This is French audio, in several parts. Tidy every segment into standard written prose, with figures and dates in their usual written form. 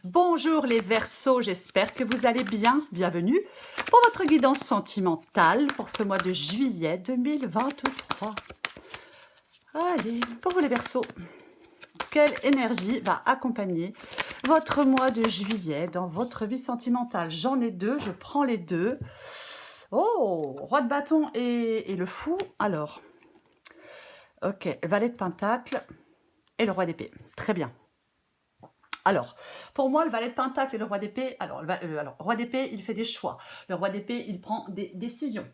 Bonjour les Verseaux, j'espère que vous allez bien. Bienvenue pour votre guidance sentimentale pour ce mois de juillet 2023. Allez, pour vous les Verseaux, quelle énergie va accompagner votre mois de juillet dans votre vie sentimentale? J'en ai deux, je prends les deux. Oh, roi de bâton et le fou. Alors, ok, valet de pentacle et le roi d'épée. Très bien. Alors, pour moi, le valet de pentacle et le roi d'épée, roi d'épée, il fait des choix. Le roi d'épée, il prend des décisions.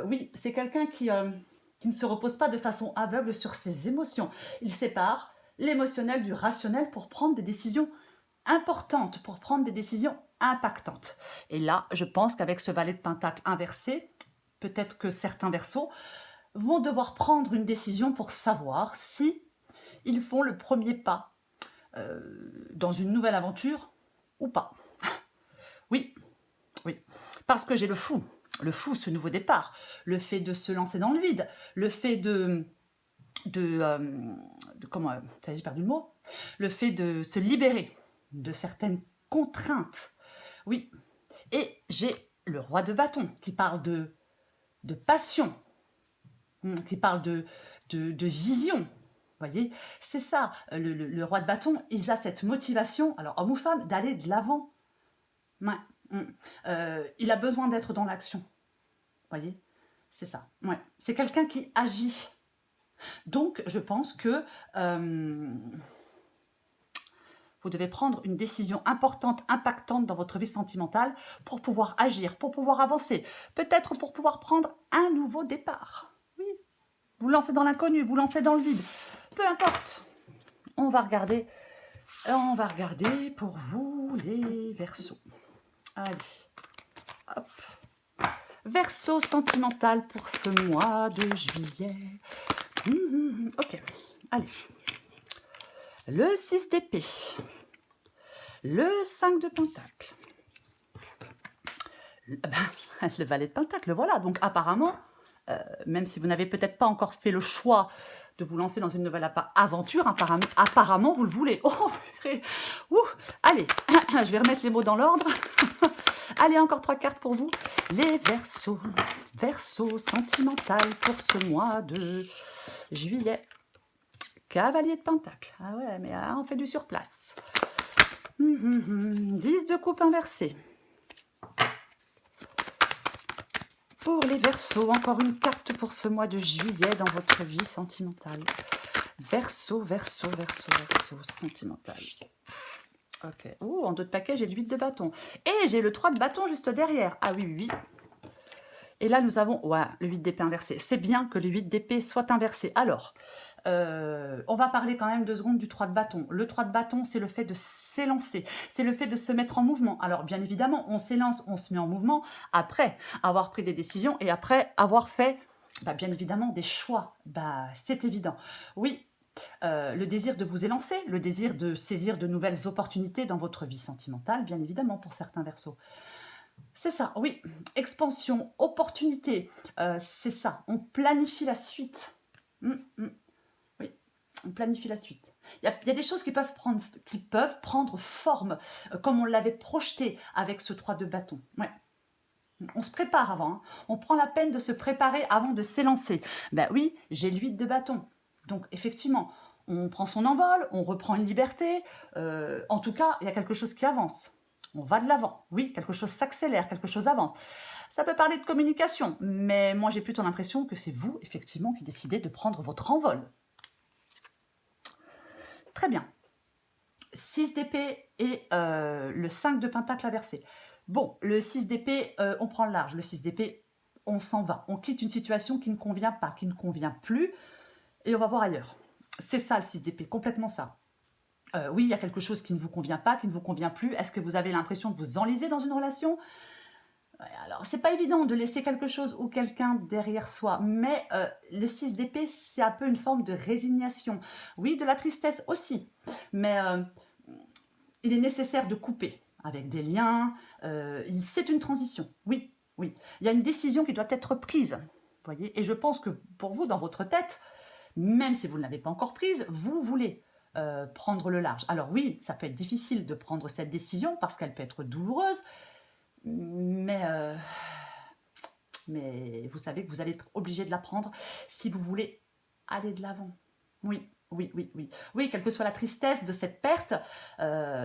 Oui, c'est quelqu'un qui ne se repose pas de façon aveugle sur ses émotions. Il sépare l'émotionnel du rationnel pour prendre des décisions importantes, pour prendre des décisions impactantes. Et là, je pense qu'avec ce valet de pentacle inversé, peut-être que certains verseaux vont devoir prendre une décision pour savoir si ils font le premier pas dans une nouvelle aventure ou pas. Oui, oui, parce que j'ai le fou, ce nouveau départ, le fait de se lancer dans le vide, le fait comment, j'ai perdu le mot, le fait de se libérer de certaines contraintes. Oui, et j'ai le roi de bâton qui parle de passion, qui parle de vision. Vous voyez, c'est ça, le roi de bâton, il a cette motivation, alors homme ou femme, d'aller de l'avant. Ouais. Il a besoin d'être dans l'action. Vous voyez, c'est ça. Ouais. C'est quelqu'un qui agit. Donc, je pense que vous devez prendre une décision importante, impactante dans votre vie sentimentale pour pouvoir agir, pour pouvoir avancer, peut-être pour pouvoir prendre un nouveau départ. Oui, vous lancez dans l'inconnu, vous lancez dans le vide. Peu importe. On va regarder pour vous les Verseaux. Allez, hop. Verseau sentimental pour ce mois de juillet. Ok, allez. Le 6 d'épée. Le 5 de pentacle. Le valet de pentacle, voilà. Donc apparemment, même si vous n'avez peut-être pas encore fait le choix de vous lancer dans une nouvelle aventure, apparemment vous le voulez. Oh, allez, je vais remettre les mots dans l'ordre. Allez, encore 3 cartes pour vous. Les Verseaux. Verseau sentimental pour ce mois de juillet. Cavalier de pentacle. Ah ouais, mais on fait du surplace. 10 de coupe inversée. Pour les Verseaux, encore une carte pour ce mois de juillet dans votre vie sentimentale. Verseau, sentimental. Ok. Oh, en dos de paquet, j'ai le 8 de bâton. Et j'ai le 3 de bâton juste derrière. Ah oui, oui. Et là, nous avons le 8 d'épée inversé. C'est bien que le 8 d'épée soit inversé. Alors, on va parler quand même 2 secondes du 3 de bâton. Le 3 de bâton, c'est le fait de s'élancer. C'est le fait de se mettre en mouvement. Alors, bien évidemment, on s'élance, on se met en mouvement après avoir pris des décisions et après avoir fait, bien évidemment, des choix. C'est évident. Oui, le désir de vous élancer, le désir de saisir de nouvelles opportunités dans votre vie sentimentale, bien évidemment, pour certains Verseaux. C'est ça, oui. Expansion, opportunité, c'est ça. On planifie la suite. Oui, on planifie la suite. Il y a des choses qui peuvent prendre forme, comme on l'avait projeté avec ce 3 de bâton. Ouais. On se prépare avant. Hein. On prend la peine de se préparer avant de s'élancer. Oui, j'ai le 8 de bâton. Donc, effectivement, on prend son envol, on reprend une liberté. En tout cas, il y a quelque chose qui avance. On va de l'avant. Oui, quelque chose s'accélère, quelque chose avance. Ça peut parler de communication, mais moi, j'ai plutôt l'impression que c'est vous, effectivement, qui décidez de prendre votre envol. Très bien. 6 d'épée et le 5 de pentacle inversé. Bon, le 6 d'épée, on prend le large. Le 6 d'épée, on s'en va. On quitte une situation qui ne convient pas, qui ne convient plus, et on va voir ailleurs. C'est ça le 6 d'épée, complètement ça. Oui, il y a quelque chose qui ne vous convient pas, qui ne vous convient plus. Est-ce que vous avez l'impression de vous enliser dans une relation ? Alors, c'est pas évident de laisser quelque chose ou quelqu'un derrière soi, mais le 6 d'épée, c'est un peu une forme de résignation. Oui, de la tristesse aussi, mais il est nécessaire de couper avec des liens. C'est une transition, oui, oui. Il y a une décision qui doit être prise, voyez. Et je pense que pour vous, dans votre tête, même si vous ne l'avez pas encore prise, vous voulez prendre le large. Alors oui, ça peut être difficile de prendre cette décision parce qu'elle peut être douloureuse, mais, mais vous savez que vous allez être obligé de la prendre si vous voulez aller de l'avant. Oui, oui, oui, oui. Oui, quelle que soit la tristesse de cette perte,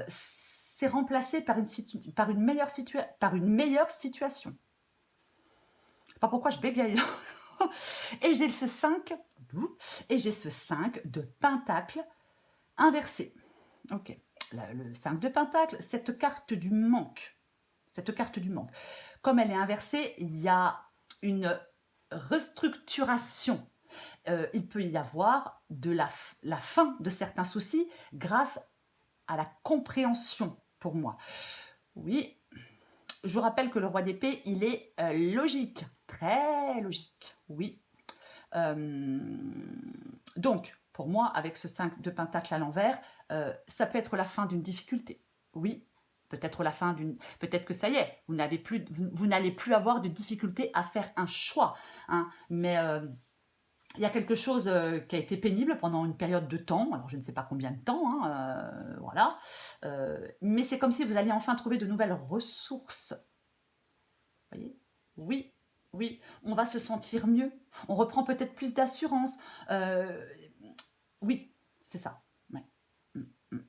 c'est remplacé par par une meilleure situation. Je sais pas pourquoi je bégaye. Et j'ai ce 5, et j'ai ce 5 de pentacle inversé. Ok, le 5 de pentacle, cette carte du manque. Cette carte du manque. Comme elle est inversée, il y a une restructuration. Il peut y avoir de la fin de certains soucis grâce à la compréhension pour moi. Oui, je vous rappelle que le roi d'épée, il est logique, très logique, oui. Donc, pour moi, avec ce 5 de pentacle à l'envers, ça peut être la fin d'une difficulté. Oui, peut-être la fin d'une... Peut-être que ça y est, vous n'allez plus avoir de difficulté à faire un choix. Hein, mais il y a quelque chose qui a été pénible pendant une période de temps, alors je ne sais pas combien de temps, hein, voilà. Mais c'est comme si vous alliez enfin trouver de nouvelles ressources. Vous voyez? Oui, oui, on va se sentir mieux. On reprend peut-être plus d'assurance. Oui, c'est ça. Ouais. Mm, mm.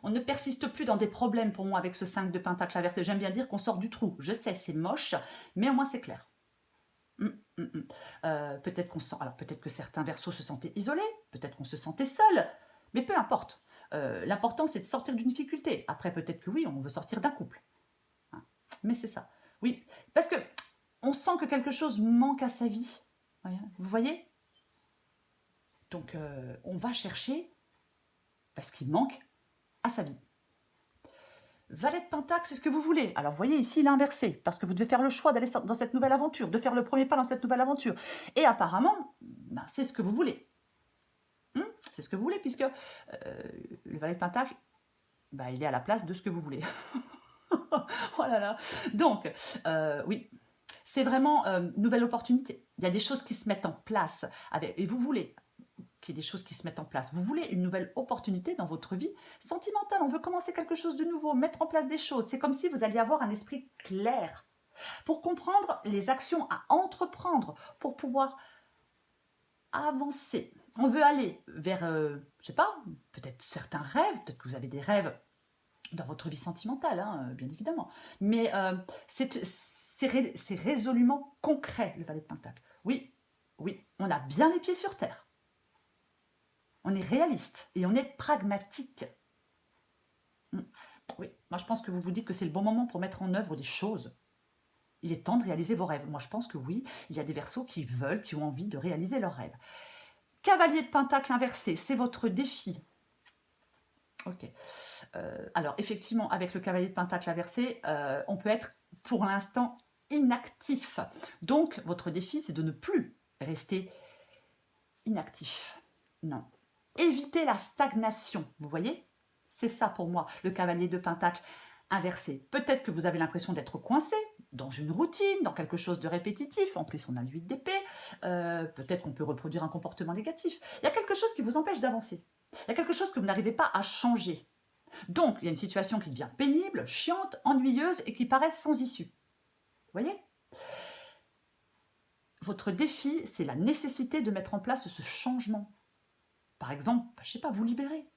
On ne persiste plus dans des problèmes pour moi avec ce 5 de pentacle inversé. J'aime bien dire qu'on sort du trou. Je sais, c'est moche, mais au moins c'est clair. Peut-être qu'on sent, alors peut-être que certains versos se sentaient isolés, peut-être qu'on se sentait seul, mais peu importe. L'important c'est de sortir d'une difficulté. Après peut-être que oui, on veut sortir d'un couple. Hein. Mais c'est ça. Oui, parce que on sent que quelque chose manque à sa vie. Vous voyez? Donc on va chercher parce qu'il manque à sa vie. Valet de Pentacle, c'est ce que vous voulez. Alors, vous voyez ici, il est inversé, parce que vous devez faire le choix d'aller dans cette nouvelle aventure, de faire le premier pas dans cette nouvelle aventure. Et apparemment, ben, c'est ce que vous voulez. C'est ce que vous voulez, puisque le Valet de Pentacle, ben, il est à la place de ce que vous voulez. Oh là là. Donc, oui, c'est vraiment une nouvelle opportunité. Il y a des choses qui se mettent en place, et vous voulez qu'il y ait des choses qui se mettent en place. Vous voulez une nouvelle opportunité dans votre vie sentimentale. On veut commencer quelque chose de nouveau, mettre en place des choses. C'est comme si vous alliez avoir un esprit clair pour comprendre les actions à entreprendre, pour pouvoir avancer. On veut aller vers, je sais pas, peut-être certains rêves, peut-être que vous avez des rêves dans votre vie sentimentale, hein, bien évidemment. Mais c'est résolument concret, le Valet de Pentacle. Oui, oui, on a bien les pieds sur terre. On est réaliste et on est pragmatique. Oui, moi je pense que vous vous dites que c'est le bon moment pour mettre en œuvre des choses. Il est temps de réaliser vos rêves. Moi je pense que oui, il y a des Verseaux qui veulent, qui ont envie de réaliser leurs rêves. Cavalier de Pentacle inversé, c'est votre défi. Ok. Alors effectivement, avec le Cavalier de Pentacle inversé, on peut être pour l'instant inactif. Donc votre défi, c'est de ne plus rester inactif. Non. Éviter la stagnation, vous voyez? C'est ça pour moi, le cavalier de pentacle inversé. Peut-être que vous avez l'impression d'être coincé dans une routine, dans quelque chose de répétitif. En plus, on a le 8 d'épée. Peut-être qu'on peut reproduire un comportement négatif. Il y a quelque chose qui vous empêche d'avancer. Il y a quelque chose que vous n'arrivez pas à changer. Donc, il y a une situation qui devient pénible, chiante, ennuyeuse et qui paraît sans issue. Vous voyez? Votre défi, c'est la nécessité de mettre en place ce changement. Par exemple, je ne sais pas, vous libérer.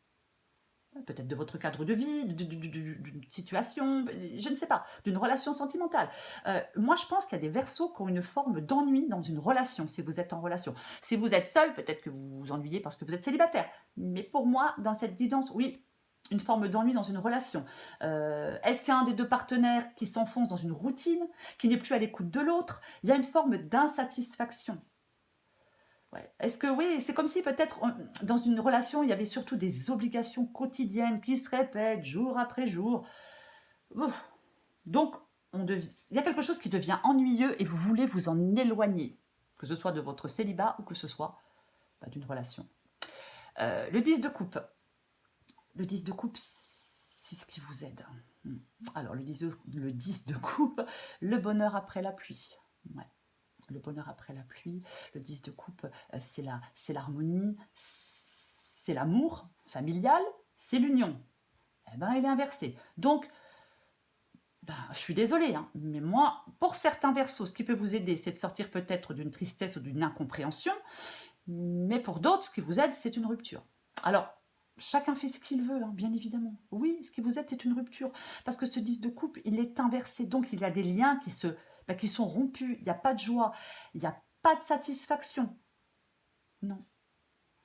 Peut-être de votre cadre de vie, d'une situation, je ne sais pas, d'une relation sentimentale. Moi, je pense qu'il y a des Verseaux qui ont une forme d'ennui dans une relation, si vous êtes en relation. Si vous êtes seul, peut-être que vous vous ennuyez parce que vous êtes célibataire. Mais pour moi, dans cette guidance, oui, une forme d'ennui dans une relation. Est-ce qu'il y a un des deux partenaires qui s'enfonce dans une routine, qui n'est plus à l'écoute de l'autre? Il y a une forme d'insatisfaction. Ouais. Est-ce que oui, c'est comme si peut-être dans une relation, il y avait surtout des obligations quotidiennes qui se répètent jour après jour. Ouf. Donc, il y a quelque chose qui devient ennuyeux et vous voulez vous en éloigner, que ce soit de votre célibat ou que ce soit d'une relation. Le 10 de coupe. Le 10 de coupe, c'est ce qui vous aide. Alors, le 10 de coupe, le bonheur après la pluie. Ouais. Le bonheur après la pluie, le 10 de coupe, c'est l'harmonie, c'est l'amour familial, c'est l'union. Eh ben, il est inversé. Donc, ben, je suis désolée, hein, mais moi, pour certains versos, ce qui peut vous aider, c'est de sortir peut-être d'une tristesse ou d'une incompréhension, mais pour d'autres, ce qui vous aide, c'est une rupture. Alors, chacun fait ce qu'il veut, hein, bien évidemment. Oui, ce qui vous aide, c'est une rupture. Parce que ce 10 de coupe, il est inversé. Donc, il y a des liens qui sont rompus. Il n'y a pas de joie. Il n'y a pas de satisfaction. Non.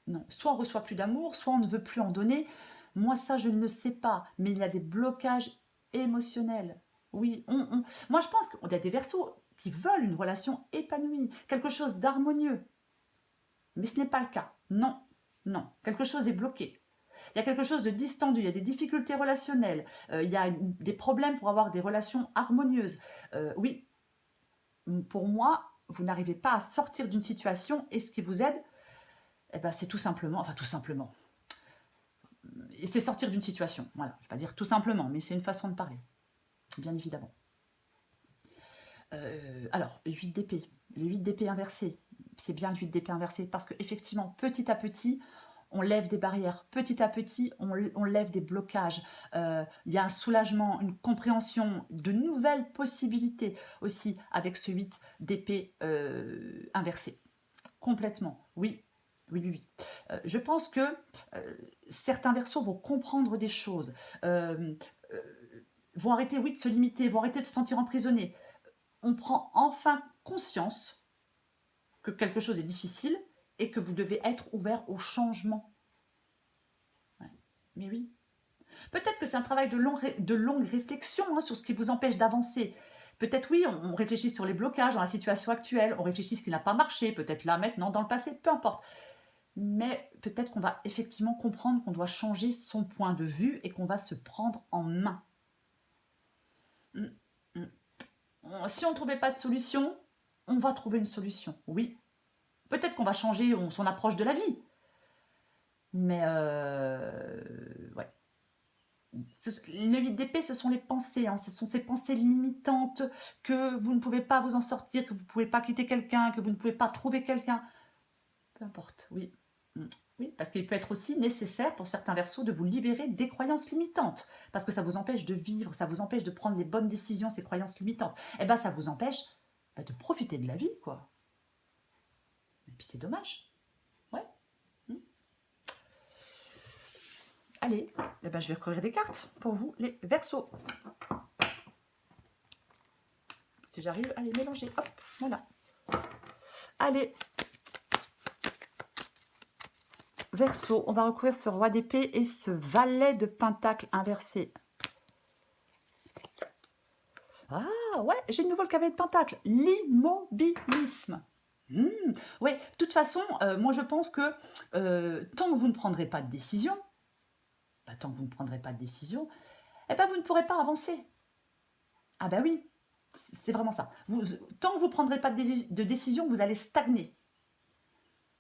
Non. Soit on reçoit plus d'amour, soit on ne veut plus en donner. Moi, ça, je ne le sais pas. Mais il y a des blocages émotionnels. Oui, moi, je pense qu'il y a des versos qui veulent une relation épanouie, quelque chose d'harmonieux. Mais ce n'est pas le cas. Non, non. Quelque chose est bloqué. Il y a quelque chose de distendu, il y a des difficultés relationnelles, il y a des problèmes pour avoir des relations harmonieuses. Oui, pour moi, vous n'arrivez pas à sortir d'une situation et ce qui vous aide, eh ben, c'est tout simplement, et c'est sortir d'une situation. Voilà, je ne vais pas dire tout simplement, mais c'est une façon de parler, bien évidemment. Alors, le 8 d'épée. Le 8 d'épée inversé, c'est bien le 8 d'épée inversé parce qu'effectivement, petit à petit, on lève des barrières, petit à petit, on lève des blocages. Il y a un soulagement, une compréhension, de nouvelles possibilités aussi avec ce 8 d'épée inversé. Complètement, oui. Oui, oui, oui. Je pense que certains versos vont comprendre des choses, vont arrêter, oui, de se limiter, vont arrêter de se sentir emprisonnés. On prend enfin conscience que quelque chose est difficile et que vous devez être ouvert au changement. Ouais. Mais oui. Peut-être que c'est un travail de longue réflexion hein, sur ce qui vous empêche d'avancer. Peut-être oui, on réfléchit sur les blocages dans la situation actuelle, on réfléchit ce qui n'a pas marché, peut-être là, maintenant, dans le passé, peu importe. Mais peut-être qu'on va effectivement comprendre qu'on doit changer son point de vue et qu'on va se prendre en main. Si on ne trouvait pas de solution, on va trouver une solution, oui. Peut-être qu'on va changer son approche de la vie. Mais ouais. Le 8 d'épée, ce sont les pensées. Hein. Ce sont ces pensées limitantes que vous ne pouvez pas vous en sortir, que vous ne pouvez pas quitter quelqu'un, que vous ne pouvez pas trouver quelqu'un. Peu importe, oui. Oui, parce qu'il peut être aussi nécessaire pour certains versos de vous libérer des croyances limitantes. Parce que ça vous empêche de vivre, ça vous empêche de prendre les bonnes décisions, ces croyances limitantes. Eh bien, ça vous empêche de profiter de la vie, quoi. Et puis c'est dommage. Ouais. Allez, eh ben, je vais recouvrir des cartes pour vous, les Verseaux. Si j'arrive à les mélanger. Hop, voilà. Allez. Verseau, on va recouvrir ce roi d'épée et ce valet de pentacle inversé. Ah ouais, j'ai une nouvelle cavalier de pentacle. L'immobilisme. Oui, de toute façon, moi je pense que tant que vous ne prendrez pas de décision, eh ben, vous ne pourrez pas avancer. Ah bah oui, c'est vraiment ça. Tant que vous ne prendrez pas de décision, vous allez stagner.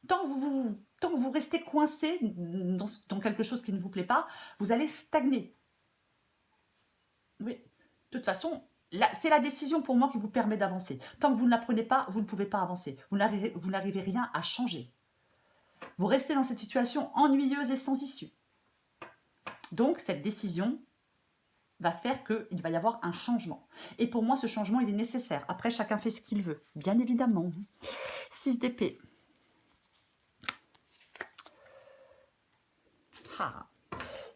Tant que vous restez coincé dans quelque chose qui ne vous plaît pas, vous allez stagner. Oui, de toute façon, c'est la décision pour moi qui vous permet d'avancer. Tant que vous ne la prenez pas, vous ne pouvez pas avancer. Vous n'arrivez rien à changer. Vous restez dans cette situation ennuyeuse et sans issue. Donc, cette décision va faire qu'il va y avoir un changement. Et pour moi, ce changement, il est nécessaire. Après, chacun fait ce qu'il veut, bien évidemment. 6 d'épée. Ah.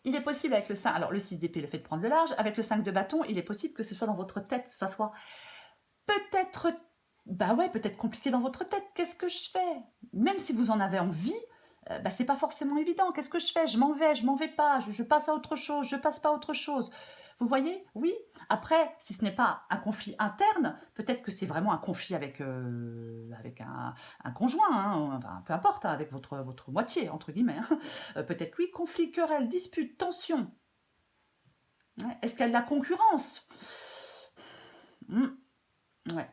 Il est possible avec le 5, alors le 6 d'épée, le fait de prendre le large, avec le 5 de bâton, il est possible que ce soit dans votre tête, ça soit peut-être, peut-être compliqué dans votre tête. Qu'est-ce que je fais? Même si vous en avez envie, c'est pas forcément évident. Qu'est-ce que je fais? Je m'en vais pas, je passe à autre chose, je passe pas à autre chose. Vous voyez? Oui. Après, si ce n'est pas un conflit interne, peut-être que c'est vraiment un conflit avec un conjoint, hein, enfin, peu importe, hein, avec votre moitié, entre guillemets. Hein. Peut-être oui, conflit, querelle, dispute, tension. Ouais. Est-ce qu'il y a de la concurrence? Ouais.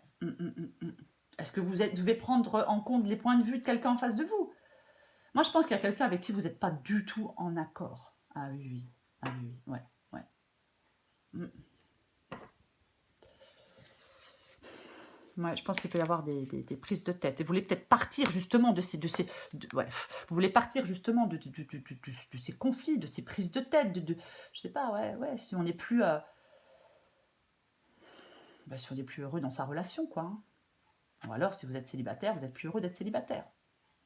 Est-ce que vous devez prendre en compte les points de vue de quelqu'un en face de vous? Moi, je pense qu'il y a quelqu'un avec qui vous n'êtes pas du tout en accord. Ah oui, oui. Ah oui, oui. Ouais. Ouais, je pense qu'il peut y avoir des prises de tête. Et vous voulez peut-être partir justement ouais, vous voulez partir justement de ces conflits, de ces prises de tête, je sais pas, ouais, si on n'est plus, si on n'est plus heureux dans sa relation, quoi. Hein. Ou alors, si vous êtes célibataire, vous êtes plus heureux d'être célibataire.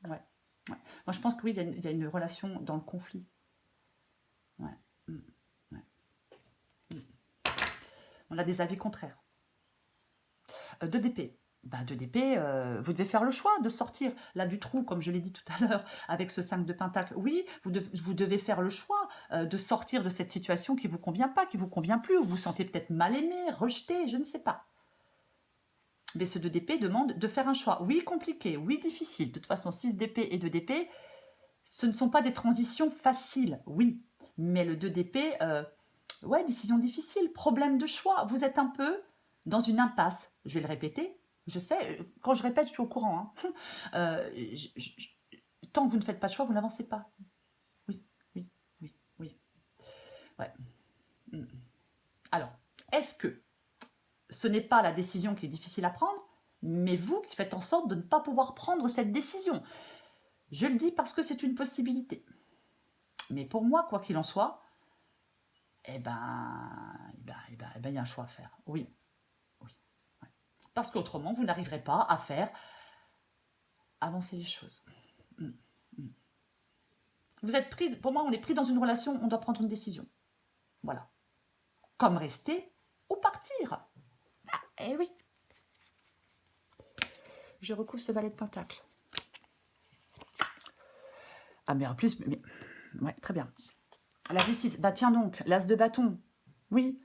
Ouais, ouais. Moi, je pense que oui, il y a une relation dans le conflit. Ouais. Mm, ouais. Mm. On a des avis contraires. 2 d'épée. 2 d'épée, vous devez faire le choix de sortir là du trou, comme je l'ai dit tout à l'heure, avec ce 5 de pentacle. Oui, vous devez faire le choix de sortir de cette situation qui ne vous convient pas, qui ne vous convient plus, ou vous vous sentez peut-être mal aimé, rejeté, je ne sais pas. Mais ce 2 d'épée demande de faire un choix. Oui, compliqué, oui, difficile. De toute façon, 6 d'épée et 2 d'épée, ce ne sont pas des transitions faciles, oui. Mais le 2 d'épée, ouais, décision difficile, problème de choix. Vous êtes un peu dans une impasse. Je vais le répéter. Je sais, quand je répète, je suis au courant. Hein. Tant que vous ne faites pas de choix, vous n'avancez pas. Oui, oui, oui, oui. Ouais. Alors, est-ce que ce n'est pas la décision qui est difficile à prendre, mais vous qui faites en sorte de ne pas pouvoir prendre cette décision? Je le dis parce que c'est une possibilité. Mais pour moi, quoi qu'il en soit, il y a un choix à faire. Oui, oui. Ouais. Parce qu'autrement, vous n'arriverez pas à faire avancer les choses. Mm, mm. Vous êtes pris, pour moi, on est pris dans une relation, on doit prendre une décision. Voilà. Comme rester ou partir. Eh oui. Je recouvre ce valet de pentacle. Ah, mais en plus, ouais, très bien. La justice, bah tiens donc, l'as de bâton. Oui,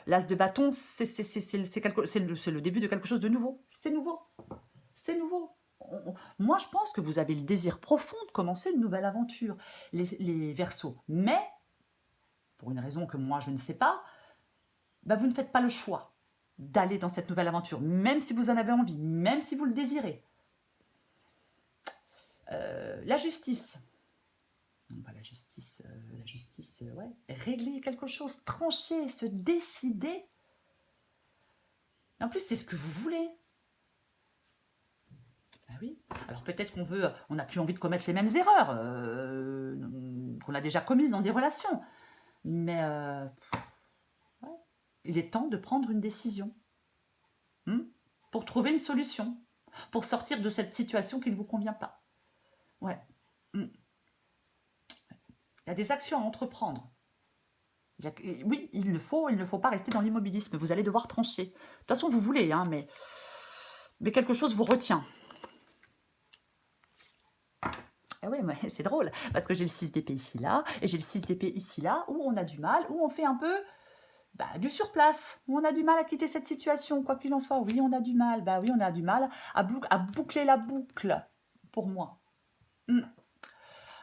l'as de bâton, c'est le début de quelque chose de nouveau. C'est nouveau. C'est nouveau. Moi, je pense que vous avez le désir profond de commencer une nouvelle aventure, les Verseaux. Mais, pour une raison que moi, je ne sais pas, vous ne faites pas le choix d'aller dans cette nouvelle aventure, même si vous en avez envie, même si vous le désirez. La justice. Non, pas la justice, ouais. Régler quelque chose, trancher, se décider. En plus, c'est ce que vous voulez. Ah oui. Alors peut-être on n'a plus envie de commettre les mêmes erreurs qu'on a déjà commises dans des relations. Mais ouais. Il est temps de prendre une décision pour trouver une solution, pour sortir de cette situation qui ne vous convient pas. Ouais. Il y a des actions à entreprendre. Oui, il ne faut pas rester dans l'immobilisme. Vous allez devoir trancher. De toute façon, vous voulez, hein, mais quelque chose vous retient. Ah oui, mais c'est drôle, parce que j'ai le 6 d'épée ici, là, et j'ai le 6 d'épée ici, là, où on a du mal, où on fait un peu du surplace, où on a du mal à quitter cette situation, quoi qu'il en soit. Oui, on a du mal, oui, on a du mal à boucler la boucle, pour moi.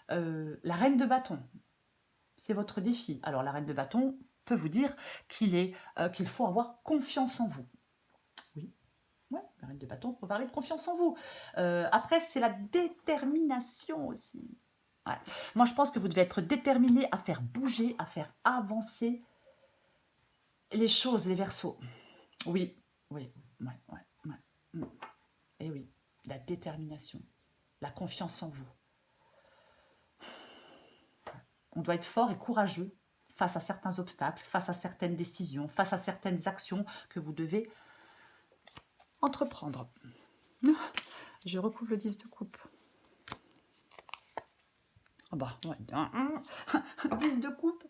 La reine de bâton, c'est votre défi. Alors, la reine de bâton peut vous dire qu'il faut avoir confiance en vous. Oui, ouais, la reine de bâton peut parler de confiance en vous. Après, c'est la détermination aussi. Ouais. Moi, je pense que vous devez être déterminé à faire bouger, à faire avancer les choses, les Verseaux. Oui, oui, ouais. Et oui, la détermination, la confiance en vous. On doit être fort et courageux face à certains obstacles, face à certaines décisions, face à certaines actions que vous devez entreprendre. Je recouvre le 10 de coupe. Ah bah, ouais. 10 de coupe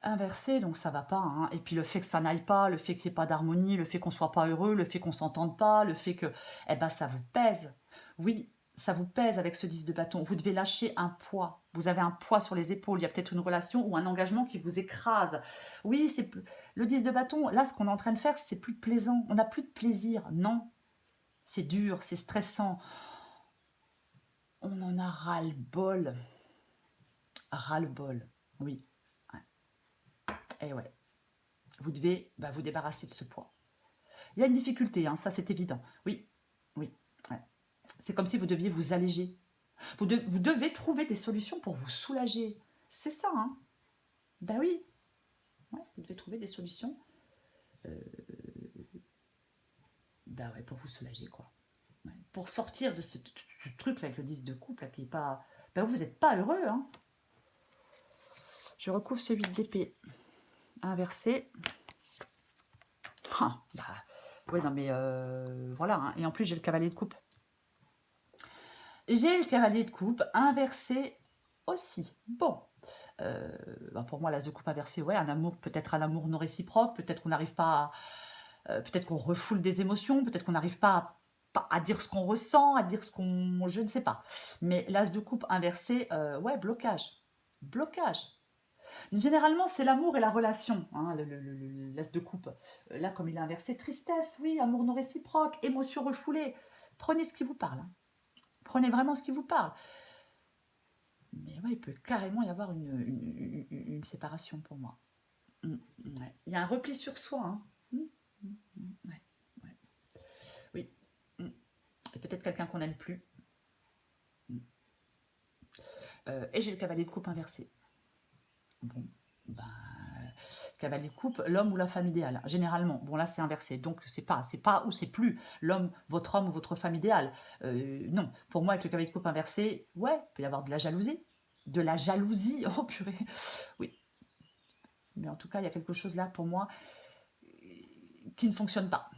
inversé, donc ça va pas. Hein. Et puis le fait que ça n'aille pas, le fait qu'il n'y ait pas d'harmonie, le fait qu'on soit pas heureux, le fait qu'on s'entende pas, le fait que, ça vous pèse. Oui, ça vous pèse avec ce 10 de bâton. Vous devez lâcher un poids. Vous avez un poids sur les épaules. Il y a peut-être une relation ou un engagement qui vous écrase. Oui, c'est le 10 de bâton. Là, ce qu'on est en train de faire, c'est plus plaisant. On n'a plus de plaisir. Non, c'est dur, c'est stressant. On en a ras-le-bol. Ras-le-bol, oui. Et ouais, vous devez vous débarrasser de ce poids. Il y a une difficulté, hein, ça c'est évident. Oui, oui. Ouais. C'est comme si vous deviez vous alléger. Vous devez trouver des solutions pour vous soulager. C'est ça, hein. Oui. Ouais, vous devez trouver des solutions bah ouais, pour vous soulager, quoi. Ouais. Pour sortir de ce truc-là avec le 10 de coupe, là, qui est pas... Bah vous n'êtes pas heureux, hein. Je recouvre ce 8 d'épée inversé. Ah, bah, ouais, non, mais voilà. Hein. Et en plus, j'ai le cavalier de coupe. J'ai le cavalier de coupe inversé aussi. Bon. Bah pour moi, l'as de coupe inversé, ouais, un amour, peut-être un amour non réciproque, peut-être qu'on n'arrive pas à, peut-être qu'on refoule des émotions, peut-être qu'on n'arrive pas à dire ce qu'on ressent, à dire ce qu'on... Je ne sais pas. Mais l'as de coupe inversé, ouais, blocage. Blocage. Généralement, c'est l'amour et la relation, hein, l'as de coupe. Là, comme il est inversé, tristesse, oui, amour non réciproque, émotion refoulée. Prenez ce qui vous parle. Hein. Prenez vraiment ce qui vous parle. Mais ouais, il peut carrément y avoir une séparation pour moi. Ouais. Il y a un repli sur soi. Hein. Ouais. Ouais. Oui. Et peut-être quelqu'un qu'on n'aime plus. Et j'ai le cavalier de coupe inversé. Bon, ben, cavalier de coupe, l'homme ou la femme idéale, généralement. Bon, là, c'est inversé. Donc, c'est pas ou c'est plus l'homme, votre homme ou votre femme idéale. Non, pour moi, avec le cavalier de coupe inversé, ouais, il peut y avoir de la jalousie. De la jalousie, oh purée. Oui. Mais en tout cas, il y a quelque chose là, pour moi, qui ne fonctionne pas.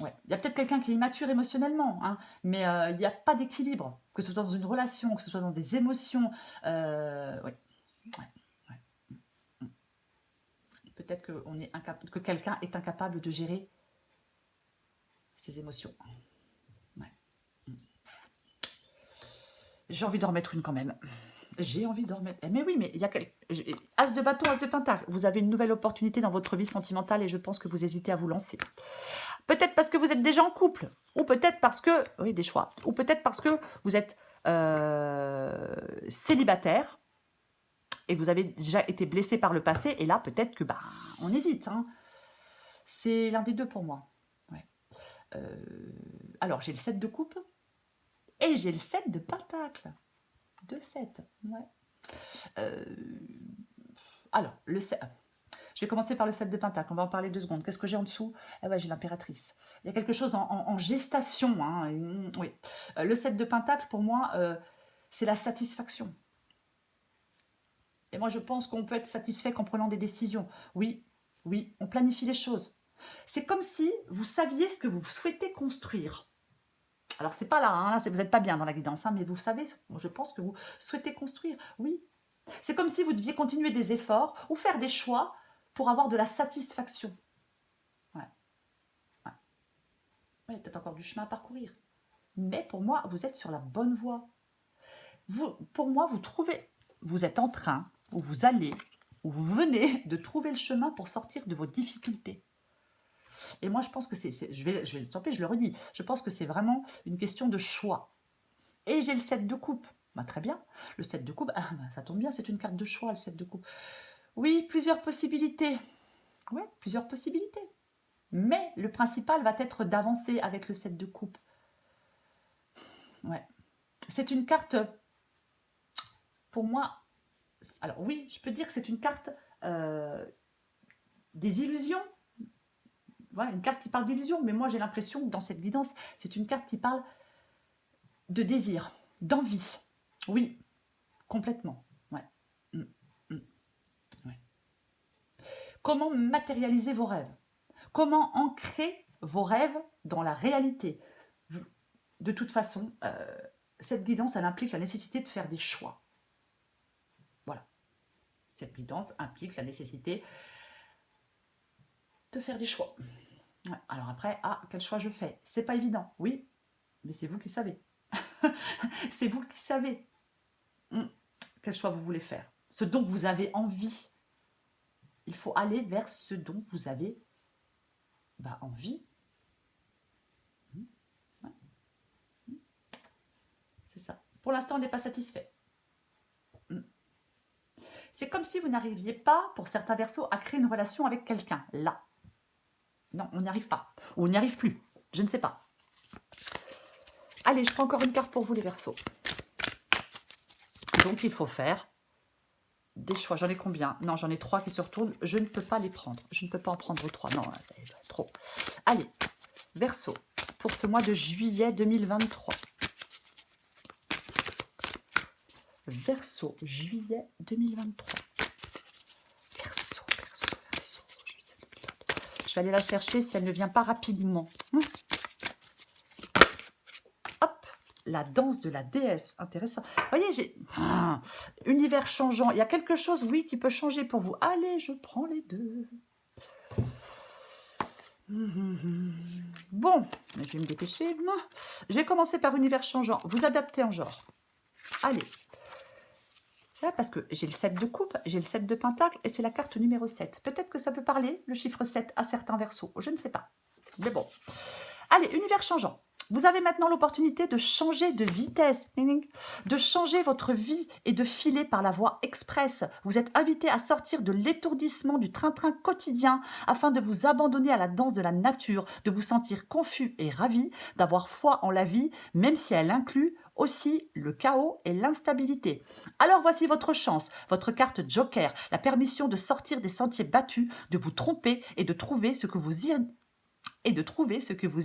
Ouais. Il y a peut-être quelqu'un qui est immature émotionnellement, hein, mais il n'y a pas d'équilibre, que ce soit dans une relation, que ce soit dans des émotions. Oui. Ouais. Peut-être que quelqu'un est incapable de gérer ses émotions. Ouais. J'ai envie d'en remettre une quand même. J'ai envie d'en remettre. Mais oui, mais il y a As de bâton, As de pentacle. Vous avez une nouvelle opportunité dans votre vie sentimentale et je pense que vous hésitez à vous lancer. Peut-être parce que vous êtes déjà en couple. Ou peut-être parce que... Oui, des choix. Ou peut-être parce que vous êtes célibataire et que vous avez déjà été blessé par le passé. Et là, peut-être que on hésite. Hein. C'est l'un des deux pour moi. Ouais. Alors, j'ai le 7 de coupe et j'ai le 7 de pentacle. 2-7. Ouais. Alors, le 7... Je vais commencer par le 7 de pentacle. On va en parler 2 secondes. Qu'est-ce que j'ai en dessous? Ah ouais, j'ai l'impératrice. Il y a quelque chose en gestation. Hein. Oui. Le 7 de pentacle, pour moi, c'est la satisfaction. Et moi, je pense qu'on peut être satisfait qu'en prenant des décisions. Oui, oui, on planifie les choses. C'est comme si vous saviez ce que vous souhaitez construire. Alors, c'est pas là, hein, vous n'êtes pas bien dans la guidance, hein, mais vous savez, je pense que vous souhaitez construire. Oui. C'est comme si vous deviez continuer des efforts ou faire des choix pour avoir de la satisfaction. Ouais. Ouais. Il y a peut-être encore du chemin à parcourir. Mais pour moi, vous êtes sur la bonne voie. Pour moi, vous êtes en train, ou vous allez, ou vous venez de trouver le chemin pour sortir de vos difficultés. Et moi, je pense que tant pis, je le redis, je pense que c'est vraiment une question de choix. Et j'ai le 7 de coupe. Très bien. Le 7 de coupe, ça tombe bien, c'est une carte de choix, le 7 de coupe. Oui, plusieurs possibilités. Oui, plusieurs possibilités. Mais le principal va être d'avancer avec le 7 de coupe. Ouais. C'est une carte, pour moi, alors oui, je peux dire que c'est une carte des illusions. Ouais, une carte qui parle d'illusions, mais moi j'ai l'impression que dans cette guidance, c'est une carte qui parle de désir, d'envie. Oui, complètement. Ouais. Ouais. Comment matérialiser vos rêves? Comment ancrer vos rêves dans la réalité? De toute façon, cette guidance, elle implique la nécessité de faire des choix. Voilà. Cette guidance implique la nécessité de faire des choix. Ouais. Alors après, quel choix je fais? C'est pas évident, oui, mais c'est vous qui savez. C'est vous qui savez quel choix vous voulez faire. Ce dont vous avez envie. Il faut aller vers ce dont vous avez envie. Ouais. C'est ça. Pour l'instant, on n'est pas satisfait. C'est comme si vous n'arriviez pas, pour certains Verseaux, à créer une relation avec quelqu'un. Là. Non, on n'y arrive pas. Ou on n'y arrive plus. Je ne sais pas. Allez, je prends encore une carte pour vous, les Verseaux. Donc, il faut faire des choix. J'en ai combien? Non, j'en ai 3 qui se retournent. Je ne peux pas les prendre. Je ne peux pas en prendre 3. Non, c'est trop. Allez, Verseau. pour ce mois de juillet 2023. Verseau, juillet 2023. Verseau, juillet 2023. Je vais aller la chercher si elle ne vient pas rapidement. Hop, la danse de la déesse. Intéressant. Vous voyez, j'ai... univers changeant. Il y a quelque chose, oui, qui peut changer pour vous. Allez, je prends les deux. Bon, je vais me dépêcher. Je vais commencer par univers changeant. Vous adaptez en genre. Allez. Là, parce que j'ai le 7 de coupe, j'ai le 7 de pentacle et c'est la carte numéro 7. Peut-être que ça peut parler, le chiffre 7, à certains versos. Je ne sais pas. Mais bon. Allez, univers changeant. Vous avez maintenant l'opportunité de changer de vitesse, de changer votre vie et de filer par la voie express. Vous êtes invité à sortir de l'étourdissement du train-train quotidien afin de vous abandonner à la danse de la nature, de vous sentir confus et ravi, d'avoir foi en la vie, même si elle inclut aussi le chaos et l'instabilité. Alors voici votre chance, votre carte Joker, la permission de sortir des sentiers battus, de vous tromper et de trouver ce que vous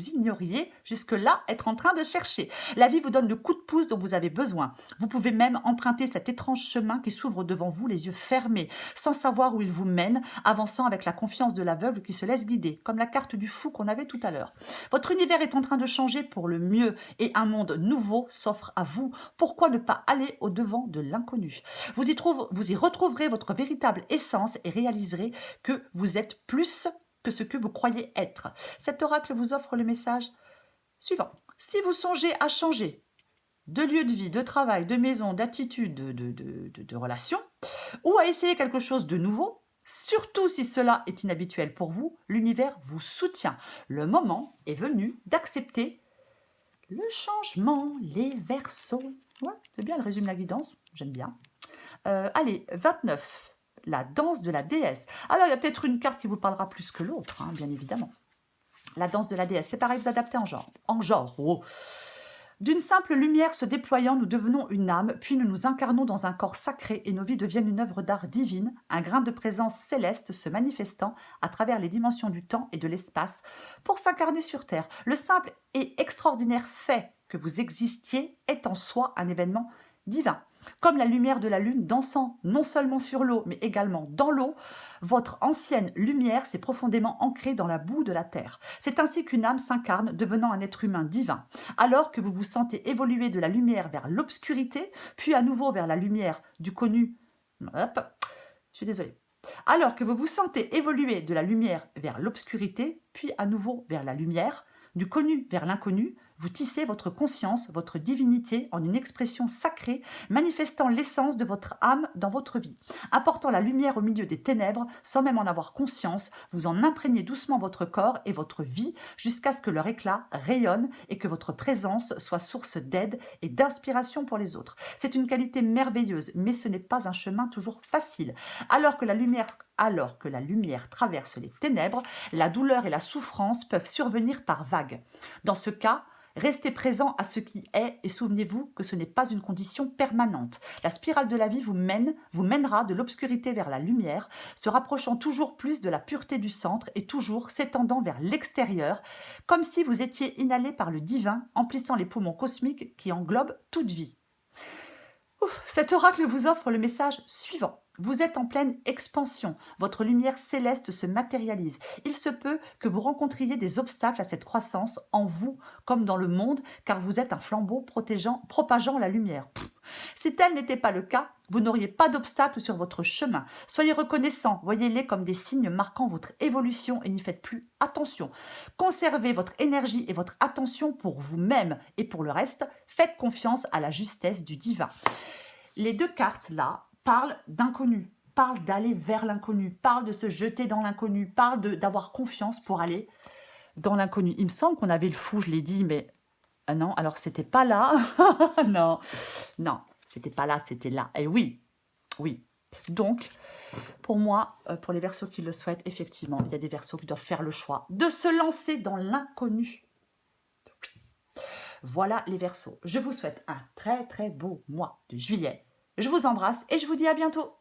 ignoriez jusque-là être en train de chercher. La vie vous donne le coup de pouce dont vous avez besoin. Vous pouvez même emprunter cet étrange chemin qui s'ouvre devant vous les yeux fermés, sans savoir où il vous mène, avançant avec la confiance de l'aveugle qui se laisse guider, comme la carte du fou qu'on avait tout à l'heure. Votre univers est en train de changer pour le mieux et un monde nouveau s'offre à vous. Pourquoi ne pas aller au-devant de l'inconnu? Vous y retrouverez votre véritable essence et réaliserez que vous êtes plus que ce que vous croyez être. Cet oracle vous offre le message suivant. Si vous songez à changer de lieu de vie, de travail, de maison, d'attitude, de relation, ou à essayer quelque chose de nouveau, surtout si cela est inhabituel pour vous, l'univers vous soutient. Le moment est venu d'accepter le changement, les verseaux. Ouais, c'est bien, elle résume la guidance, j'aime bien. Allez, 29. La danse de la déesse. Alors, il y a peut-être une carte qui vous parlera plus que l'autre, hein, bien évidemment. La danse de la déesse, c'est pareil, vous adaptez en genre. Oh. D'une simple lumière se déployant, nous devenons une âme, puis nous nous incarnons dans un corps sacré et nos vies deviennent une œuvre d'art divine, un grain de présence céleste se manifestant à travers les dimensions du temps et de l'espace pour s'incarner sur Terre. Le simple et extraordinaire fait que vous existiez est en soi un événement divin. Comme la lumière de la lune dansant non seulement sur l'eau, mais également dans l'eau, votre ancienne lumière s'est profondément ancrée dans la boue de la terre. C'est ainsi qu'une âme s'incarne, devenant un être humain divin. Alors que vous vous sentez évoluer de la lumière vers l'obscurité, puis à nouveau vers la lumière du connu... Hop, je suis désolée. Alors que vous vous sentez évoluer de la lumière vers l'obscurité, puis à nouveau vers la lumière, du connu vers l'inconnu, vous tissez votre conscience, votre divinité en une expression sacrée, manifestant l'essence de votre âme dans votre vie. Apportant la lumière au milieu des ténèbres, sans même en avoir conscience, vous en imprégnez doucement votre corps et votre vie jusqu'à ce que leur éclat rayonne et que votre présence soit source d'aide et d'inspiration pour les autres. C'est une qualité merveilleuse, mais ce n'est pas un chemin toujours facile. Alors que la lumière traverse les ténèbres, la douleur et la souffrance peuvent survenir par vagues. Dans ce cas, restez présent à ce qui est et souvenez-vous que ce n'est pas une condition permanente. La spirale de la vie vous mènera de l'obscurité vers la lumière, se rapprochant toujours plus de la pureté du centre et toujours s'étendant vers l'extérieur, comme si vous étiez inhalé par le divin, emplissant les poumons cosmiques qui englobent toute vie. Cet oracle vous offre le message suivant. Vous êtes en pleine expansion, votre lumière céleste se matérialise. Il se peut que vous rencontriez des obstacles à cette croissance en vous comme dans le monde, car vous êtes un flambeau propageant la lumière. Si tel n'était pas le cas, vous n'auriez pas d'obstacles sur votre chemin. Soyez reconnaissants, voyez-les comme des signes marquant votre évolution et n'y faites plus attention. Conservez votre énergie et votre attention pour vous-même et pour le reste, faites confiance à la justesse du divin. Les deux cartes là parlent d'inconnu, parlent d'aller vers l'inconnu, parlent de se jeter dans l'inconnu, parlent d'avoir confiance pour aller dans l'inconnu. Il me semble qu'on avait le fou, je l'ai dit, mais non, alors c'était pas là. non, c'était pas là, c'était là. Et oui. Donc, pour moi, pour les verseaux qui le souhaitent, effectivement, il y a des verseaux qui doivent faire le choix de se lancer dans l'inconnu. Voilà les verseaux. Je vous souhaite un très très beau mois de juillet. Je vous embrasse et je vous dis à bientôt.